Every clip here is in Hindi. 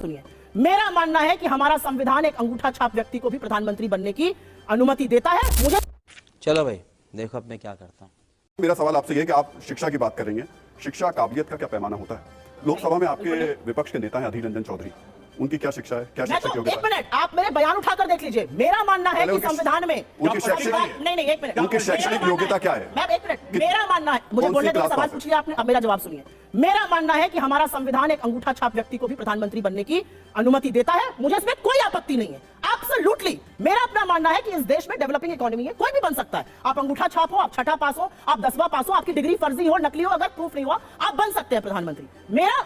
सुनिए, मेरा मानना है कि हमारा संविधान एक अंगूठा छाप व्यक्ति को भी प्रधानमंत्री बनने की अनुमति देता है। मुझे चलो भाई देखो अब मैं क्या करता हूँ। मेरा सवाल आपसे यह है कि आप शिक्षा की बात करेंगे, शिक्षा काबिलियत का क्या पैमाना होता है? लोकसभा में आपके विपक्ष के नेता हैं अधीर रंजन चौधरी, उनकी क्या शिक्षा है, क्या शिक्षा की योग्यता? एक मिनट, आप मेरे बयान उठाकर देख लीजिए। मेरा मानना है कि संविधान में उनकी शैक्षणिक नहीं एक मिनट, उनकी शैक्षणिक योग्यता क्या है? मैं एक मिनट, मेरा मानना है, मुझे बोलने दीजिए, सवाल पूछ लिया आपने, अब मेरा जवाब सुनिए। मेरा मानना है कि हमारा संविधान एक अंगूठा छाप व्यक्ति को भी प्रधानमंत्री बनने की अनुमति देता है। मुझे इसमें कोई आपत्ति नहीं है, एब्सोल्युटली। मेरा अपना मानना है कि इस देश में डेवलपिंग इकोनॉमी है, कोई भी बन सकता है। आप अंगूठा छाप हो, आप छठा पास हो, आप 10वां पास हो, आपकी डिग्री फर्जी हो, नकली हो, अगर प्रूफ नहीं हुआ आप बन सकते हैं प्रधानमंत्री। मेरा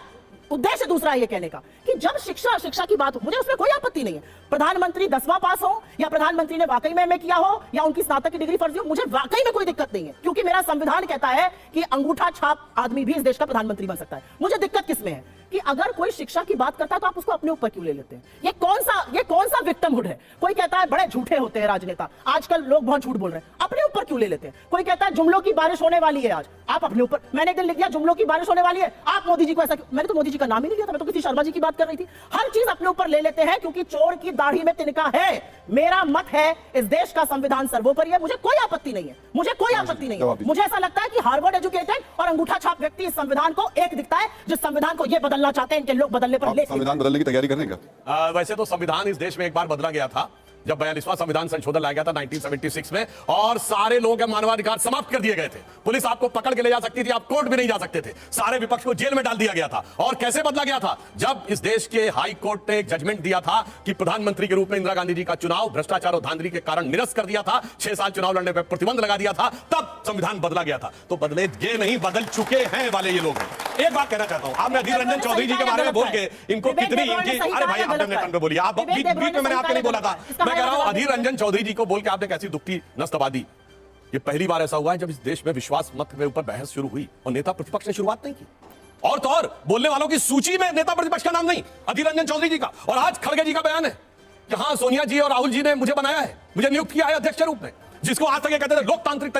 उद्देश्य दूसरा ये कहने का कि जब शिक्षा की बात हो, मुझे उसमें कोई आपत्ति नहीं है। प्रधानमंत्री 10वां पास हो या प्रधानमंत्री ने वाकई में किया हो या उनकी स्नातक की डिग्री फर्जी हो, मुझे वाकई में कोई दिक्कत नहीं है, क्योंकि मेरा संविधान कहता है कि अंगूठा छाप आदमी भी इस देश का प्रधानमंत्री बन सकता है। मुझे दिक्कत किसमें है कि अगर कोई शिक्षा की बात करता है तो आप उसको अपने ऊपर क्यों ले लेते हैं? ये कौन सा विक्टिमहुड है? कोई कहता है बड़े झूठे होते हैं राजनेता, आजकल लोग बहुत झूठ बोल रहे हैं, अपने ऊपर क्यों ले लेते हैं? कोई कहता है जुमलों की बारिश होने वाली है आज, आप अपने ऊपर, मैंने एक दिन लिख दिया जुमलों की बारिश होने वाली है, आप मोदी जी को ऐसा, मैंने तो मोदी जी का नाम ही नहीं लिया था, मैं तो किसी शर्मा जी की बात कर रही थी। हर चीज अपने ऊपर ले लेते हैं क्योंकि चोर की दाढ़ी में तिनका है। मेरा मत है इस देश का संविधान सर्वोपरि है, मुझे कोई आपत्ति नहीं है, मुझे कोई आपत्ति नहीं है। मुझे ऐसा लगता है कि हार्वर्ड एजुकेटेड और अंगूठा छाप व्यक्ति इस संविधान को एक दिखता है, जिस संविधान को ये बदलना चाहते हैं इनके लोग बदलने पर ले। संविधान बदलने की तैयारी करने का वैसे तो संविधान इस देश में एक बार बदला गया था जब 42वां संविधान संशोधन लाया गया था 1976 में, और सारे लोगों के मानवाधिकार समाप्त कर दिए गए थे। पुलिस आपको पकड़ के ले जा सकती थी, आप कोर्ट भी नहीं जा सकते थे, सारे विपक्ष को जेल में डाल दिया गया था। और कैसे बदला गया था? जब इस देश के हाई कोर्ट ने एक जजमेंट दिया था कि प्रधानमंत्री के रूप में इंदिरा गांधी जी का चुनाव भ्रष्टाचार और धांधली के कारण निरस्त कर दिया था, 6 साल चुनाव लड़ने पर प्रतिबंध लगा दिया था, तब संविधान बदला गया था। तो बदले ये नहीं, बदल चुके हैं वाले ये लोग। एक बात कहना चाहता हूं, आपने अधीर रंजन चौधरी जी के बारे में बोल के इनको कितनी इनकी, अरे भाई आपने टर्न पे बोलिए, आप बीच में मैंने आपके नहीं बोला था। मैं कह रहा हूं अधीर रंजन चौधरी जी को बोल के आपने कैसी दुखती नस दबा दी। ये पहली बार ऐसा हुआ है जब इस देश में विश्वास मत के ऊपर बहस शुरू हुई और नेता प्रतिपक्ष ने शुरुआत नहीं की। और तो और बोलने वालों की सूची में नेता प्रतिपक्ष का नाम नहीं, अधीर रंजन चौधरी जी का। और आज खड़गे जी का बयान है कि हाँ सोनिया जी और राहुल जी ने मुझे बनाया है, मुझे नियुक्त किया है अध्यक्ष के रूप में, जिसको आज तक ये कहते थे लोकतांत्रिक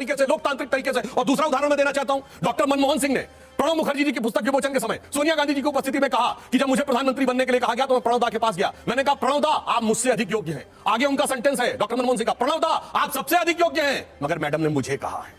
तरीके से। और दूसरा उदाहरण मैं देना चाहता हूं, डॉक्टर मनमोहन सिंह ने प्रणब मुखर्जी जी की पुस्तक विमोचन के समय सोनिया गांधी जी की उपस्थिति में कहा कि जब मुझे प्रधानमंत्री बनने के लिए कहा गया तो मैं प्रणब दा के पास गया, मैंने कहा प्रणब दा आप मुझसे अधिक योग्य हैं। आगे उनका सेंटेंस है डॉक्टर मनमोहन सिंह का, प्रणब दा आप सबसे अधिक योग्य हैं, मगर मैडम ने मुझे कहा है।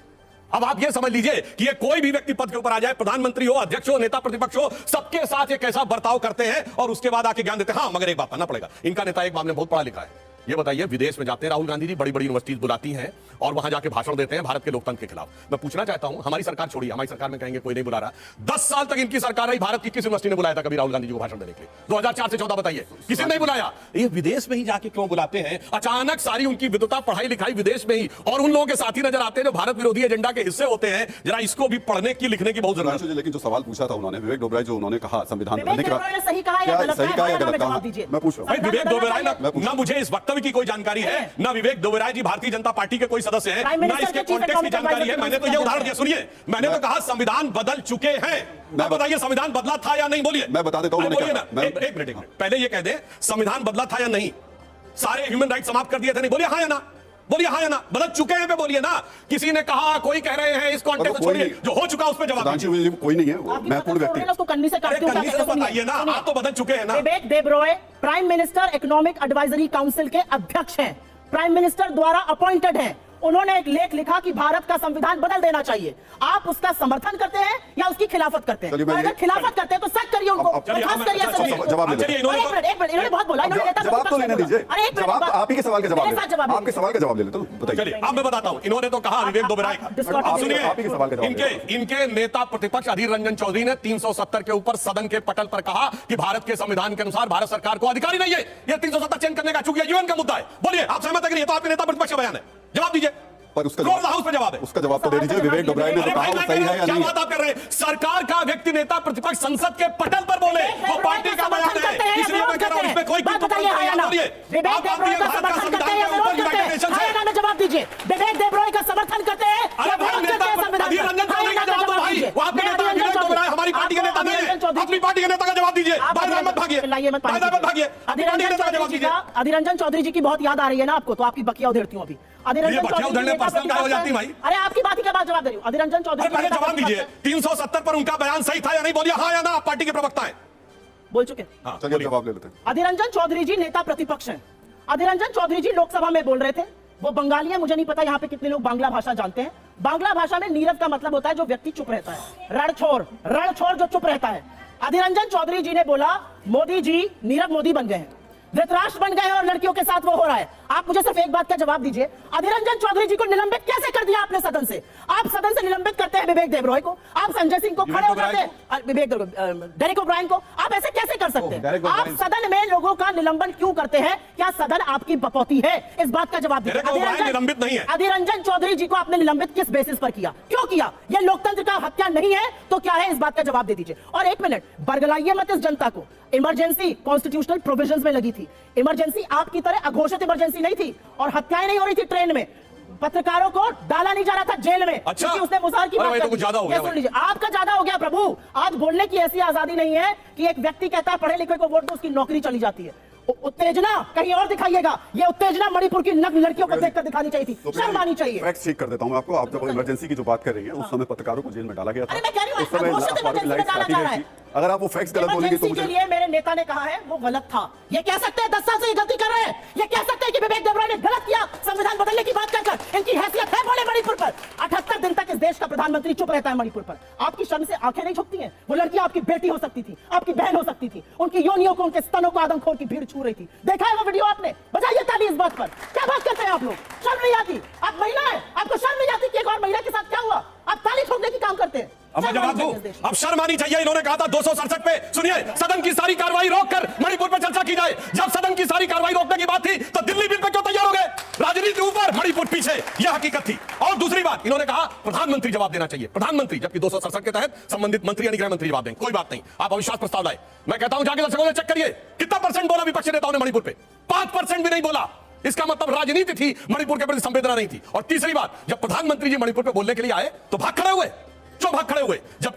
अब आप ये समझ लीजिए कि ये कोई भी व्यक्ति पद के ऊपर आ जाए, प्रधानमंत्री हो, अध्यक्ष हो, नेता प्रतिपक्ष हो, सबके साथ ये कैसा बर्ताव करते हैं और उसके बाद आके ज्ञान देते हैं। हाँ मगर एक बात मानना पड़ेगा, इनका नेता एक मामले में बहुत पढ़ा लिखा है। ये बताइए, विदेश में जाते हैं राहुल गांधी जी, बड़ी बड़ी यूनिवर्सिटीज बुलाती हैं और वहां जाके भाषण देते हैं भारत के लोकतंत्र के खिलाफ। मैं पूछना चाहता हूं, हमारी सरकार छोड़िए, हमारी सरकार में कहेंगे कोई नहीं बुला रहा, 10 साल तक इनकी सरकार रही, भारत की किस यूनिवर्सिटी ने बुलाया था कभी राहुल गांधी जी को भाषण देने के लिए? 2004 से 14 बताइए, किसी ने नहीं बुलाया। ये विदेश में ही जाके क्यों बुलाते हैं? अचानक सारी उनकी विद्वता, पढ़ाई लिखाई विदेश में ही, और उन लोगों के साथी नजर आते हैं जो भारत विरोधी एजेंडा के हिस्से होते हैं। जरा इसको भी पढ़ने की, लिखने की बहुत जरूरत है। लेकिन जो सवाल पूछा था उन्होंने, विवेक डोबराय जो उन्होंने कहा संविधान बनने के बाद, सही कहा या गलत कहा? मैं पूछ रहा हूं विवेक डोबराय ना मुझे इस वक्तव्य की कोई जानकारी है, ना विवेक डोबराय जी भारतीय जनता पार्टी के कोई सदस्य हैं, ना इसके कॉन्टेक्स्ट की जानकारी है। मैंने तो ये उदाहरण दिया, सुनिए, मैंने तो कहा संविधान बदल चुके हैं। मैं बताइए संविधान बदला था या नहीं? बोलिए, मैं बता देता हूं। एक मिनट पहले ये कह दे, संविधान बदला था या नहीं? सारे ह्यूमन राइट समाप्त कर दिए थे नहीं? बोलिए हाँ या ना, बोलिए हाँ या ना। बदल चुके हैं पे बोलिए ना। किसी ने कहा, कोई कह रहे हैं, इस कॉन्टेक्स्ट छोड़िए, जो हो चुका उस पर जवाब दीजिए। कोई नहीं है, महत्वपूर्ण व्यक्ति उसको कन्नी से काटते हैं, बताइए ना, आप तो बदल चुके हैं ना। Vivek Debroy prime minister economic advisory council के अध्यक्ष हैं, प्राइम मिनिस्टर द्वारा अपॉइंटेड हैं। उन्होंने एक लेख लिखा कि भारत का संविधान बदल देना चाहिए। आप उसका समर्थन करते हैं या उसकी खिलाफत करते हैं? अगर खिलाफत करते हैं तो सख्त करिए उनको, जवाब इन्होंने बहुत बोला, जवाब तो लेने दीजिए। जवाब आप ही के सवाल का जवाब, आपके सवाल का जवाब ले लेते हैं। बताइए। अब मैं बताता हूं, इन्होंने तो कहा विवेक डोबराय का, सुनिए, इनके नेता प्रतिपक्ष अधीर रंजन चौधरी ने 370 के ऊपर सदन के पटल पर कहा कि भारत के संविधान के अनुसार भारत सरकार को अधिकार ही नहीं है ये 370 चेंज करने का, चूंकि यूएन का मुद्दा है। बोलिए, आप सहमत है कि नहीं? तो आपके नेता प्रतिपक्ष का बयान है, जवाब दीजिए। पर उसका हाउस पे जवाब है, उसका जवाब तो दे दीजिए। विवेक डोबराय ने कहा वो सही है या नहीं? क्या बात आप कर रहे हैं? सरकार का व्यक्ति नेता प्रतिपक्ष संसद के पटल पर बोले, वो पार्टी का बयान है, इसलिए मैं कह रहा हूं, इसमें कोई बात बताइए हाँ या ना। विवेक देबरॉय का समर्थन करते हैं या विरोध करते हैं? हाँ या ना में जवाब दीजिए। विवेक देबरॉय का समर्थन करते हैं या विरोध करते हैं संविधान का? रंजन चौधरी का जवाब दो भाई, वो आपके नेता विवेक डोबराय हमारी पार्टी के नेता नहीं है, अपनी पार्टी के नेता का जवाब दीजिए। बार-बार मत भागिए, बार-बार मत भागिए, अपनी पार्टी के नेता का जवाब दीजिए। अधीर रंजन चौधरी जी की बहुत याद आ रही है ना आपको, तो आपकी बकिया उधेड़ती हूं अभी। अधीर रंजन चौधरी पर्सनल का हो जाती भाई। अरे आपकी बात ही क्या बात जवाब दे रही हूं। अधीर रंजन चौधरी पहले जवाब दीजिए, 370 पर उनका बयान सही था या नहीं? बोलिए हाँ या ना, आप पार्टी के प्रवक्ता हैं। बोल चुके हैं। हाँ, चलिए बोलिए। जवाब ले लेते हैं। अधीर रंजन चौधरी जी नेता प्रतिपक्ष हैं। अधीर रंजन चौधरी जी लोकसभा में बोल रहे थे, वो बंगाली है, मुझे नहीं पता यहाँ पे कितने लोग बांग्ला भाषा जानते हैं। बांग्ला भाषा में नीरव का मतलब होता है जो व्यक्ति चुप रहता है, रणछोड़ जो चुप रहता है। अधीर रंजन चौधरी जी ने बोला मोदी जी नीरव मोदी बन गए हैं, धृतराष्ट्र बन गए हैं और लड़कियों के साथ वो हो रहा है। आप मुझे सिर्फ एक बात का जवाब दीजिए, अधीर रंजन चौधरी जी को निलंबित कैसे कर दिया आपने सदन से? आप सदन से निलंबित करते हैं विवेक देबरॉय को, आप संजय सिंह को खड़े हो जाते हैं, विवेक डेरेक ओब्रायन को, आप ऐसे कैसे कर सकते हैं? आप सदन में लोगों का निलंबन क्यों करते हैं? क्या सदन आपकी बपौती है? इस बात का जवाब दीजिए। डेरेक ओब्रायन निलंबित नहीं है। अधीर रंजन चौधरी जी को आपने निलंबित किस बेसिस पर किया, क्यों किया? यह लोकतंत्र का हत्या नहीं है तो क्या है? इस बात का जवाब दे दीजिए। और एक मिनट, बरगलाइए मत इस जनता को। इमरजेंसी कॉन्स्टिट्यूशनल प्रोविजंस में लगी थी, इमरजेंसी आपकी तरह अघोषित इमरजेंसी नहीं थी और हत्याएं नहीं हो रही थी ट्रेन में, पत्रकारों को डाला नहीं जा रहा था जेल में। अच्छा, क्योंकि उसने मुजाहर की अरे बात भाई, तो कर कुछ दी। ज्यादा हो गया ये सुन भाई। लीजिए, आपका ज्यादा हो गया प्रभु। आज बोलने की ऐसी आजादी नहीं है कि एक व्यक्ति कहता है पढ़े लिखे को वोट दो, उसकी नौकरी चली जाती है। उत्तेजना कहीं और दिखाइएगा, ये उत्तेजना मणिपुर की नग्न लड़कियों को देखकर दिखानी चाहिए थी, शर्म आनी चाहिए। फैक्ट चेक कर देता हूं मैं आपको। आप जब इमरजेंसी की जो बात कर रही हैं, उस समय पत्रकारों को जेल में डाला गया था। अरे मैं कह रही हूं, उस समय घोषित अखबारों की इमरजेंसी में लाइट्स डाला काटी जा गई रहा थी। है। अगर आप वो फैक्ट्स गलत बोलेंगे तो इमरजेंसी के मुझे लिए मेरे नेता ने कहा है वो गलत था। ये कह सकते हैं 10 साल से ये गलती कर रहे हैं, ये कह सकते हैं कि विवेक देबरॉय ने गलत किया संविधान बदलने की बात कर। इनकी हैसियत है बोले मणिपुर पर? 78 दिन तक इस देश का प्रधानमंत्री चुप रहता है मणिपुर पर। आपकी शर्म से आंखें नहीं झुकती हैं? वो लड़की आपकी बेटी हो सकती थी, आपकी बहन हो सकती थी, उनकी योनियों को, उनके स्तनों को आदमखोर की भीड़ छू रही थी। देखा है वो वीडियो आपने? बजाइए ताली इस बात पर। क्या बात करते हैं आप लोग? शर्म नहीं आती? आप महिला है, आपको शर्म नहीं आती कि एक और महिला के साथ क्या हुआ? आप ताली ठोकने की काम करते हैं। अब मैं जवाब दूं, अब शर्म आनी चाहिए। इन्होंने कहा था 267 पे, सुनिए, सदन की सारी कार्रवाई रोककर मणिपुर पे चर्चा की जाए। जब सदन की सारी कार्रवाई रोकने की बात थी तो दिल्ली बिल पे क्यों तैयार हो गए? राजनीति ऊपर, मणिपुर पीछे, यह हकीकत थी। और दूसरी बात, इन्होंने कहा प्रधानमंत्री जवाब देना चाहिए। प्रधानमंत्री, जबकि 267 के तहत संबंधित मंत्री यानी गृह मंत्री जवाब देंगे। कोई बात नहीं, आप अविश्वास प्रस्ताव लाए। मैं कहता हूं जाके दर्शकों से चेक करिए कितना परसेंट बोला विपक्षी नेताओं ने मणिपुर पे? 5% भी नहीं बोला। इसका मतलब राजनीति थी, मणिपुर के प्रति संवेदना नहीं थी। और तीसरी बात, जब प्रधानमंत्री जी मणिपुर पे बोलने के लिए आए तो भाग खड़े हुए। क्यों भाग खड़े हुए? जब